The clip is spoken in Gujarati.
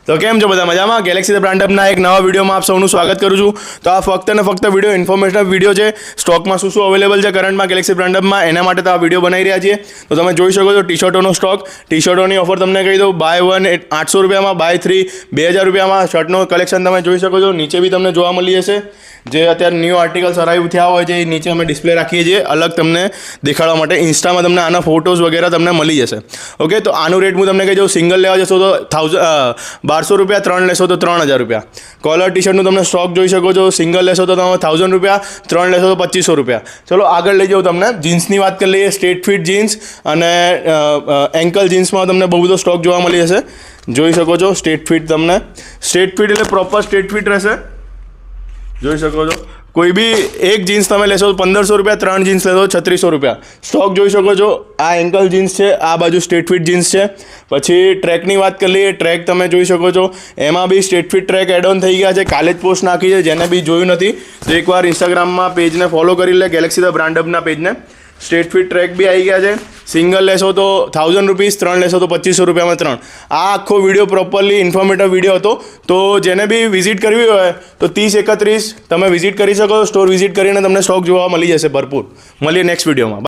તો કેમ છો બધા મજામાં? ગેલેક્સી ધ બ્રાન્ડ અપના એક નવા વિડીયોમાં આપ સૌનું સ્વાગત કરું છું. તો આ ફક્ત ને ફક્ત વિડીયો ઇન્ફોર્મેશનલ વિડીયો છે. સ્ટોકમાં શું અવેલેબલ છે કરંટમાં ગેલેક્સી બ્રાન્ડ અપમાં, એના માટે તો આ વિડીયો બનાવી રહ્યા છીએ. તો તમે જોઈ શકો છો ટી શર્ટોનો સ્ટોક. ટી શર્ટોની ઓફર તમને કહી દઉં, બાય 1 800 રૂપિયામાં, બાય 3 2000 રૂપિયામાં શર્ટનું કલેક્શન તમે જોઈ શકો છો. નીચે બી તમને જોવા મળી જશે. જે અત્યારે ન્યૂ આર્ટિકલ્સ અરાઈવ થયા હોય છે એ નીચે અમે ડિસ્પ્લે રાખીએ છીએ અલગ તમને દેખાડવા માટે. ઇન્સ્ટામાં તમને આના ફોટોઝ વગેરે તમને મળી જશે. ઓકે, તો આનું રેટ હું તમને કહી દઉં. સિંગલ લેવા જશો તો 1200 રૂપિયા, 3 લેશો તો 3000 રૂપિયા. કોલર ટી શર્ટનું તમને સ્ટોક જોઈ શકો છો. સિંગલ લેશો તો તમે 1000 રૂપિયા, 3 લેશો તો 2500 રૂપિયા. ચલો આગળ લઈ જાઉં તમને. જીન્સની વાત કરી લઈએ. સ્ટ્રેટ ફિટ જીન્સ અને એન્કલ જીન્સમાં તમને બહુ બધો સ્ટોક જોવા મળી જશે. જોઈ શકો છો સ્ટ્રેટ ફિટ. તમને સ્ટ્રેટ ફિટ એટલે પ્રોપર સ્ટ્રેટ ફિટ રહેશે. જોઈ શકો છો. કોઈ બી એક જીન્સ તમે લેશો તો 1500 રૂપિયા, 3 જીન્સ લેશો તો 3600 રૂપિયા. સ્ટોક જોઈ શકો છો. આ એન્કલ જીન્સ છે, આ બાજુ સ્ટ્રેટ ફિટ જીન્સ છે. પછી ટ્રેકની વાત કરી લઈએ. ટ્રેક તમે જોઈ શકો છો. એમાં બી straight fit track add on થઈ ગયા છે. કાલે જ પોસ્ટ નાખી છે. જેને બી જોયું નથી તો એકવાર ઇન્સ્ટાગ્રામમાં પેજને ફોલો કરી લે, ગેલેક્સી ધ બ્રાન્ડ અપના પેજને. સ્ટ્રેટ ફિટ ટ્રેક બી આવી ગયા છે. સિંગલ લેશો તો 1000 રૂપીસ, 3 લેશો તો 2500 રૂપિયામાં 3. આ આખો વિડીયો પ્રોપરલી ઇન્ફોર્મેટિવ વિડીયો હતો. તો જેને બી વિઝિટ કરવી હોય તો 30-31 તમે વિઝિટ કરી શકો. સ્ટોર વિઝિટ કરીને તમને સ્ટોક જોવા મળી જશે ભરપૂર. મળીએ નેક્સ્ટ વિડીયોમાં.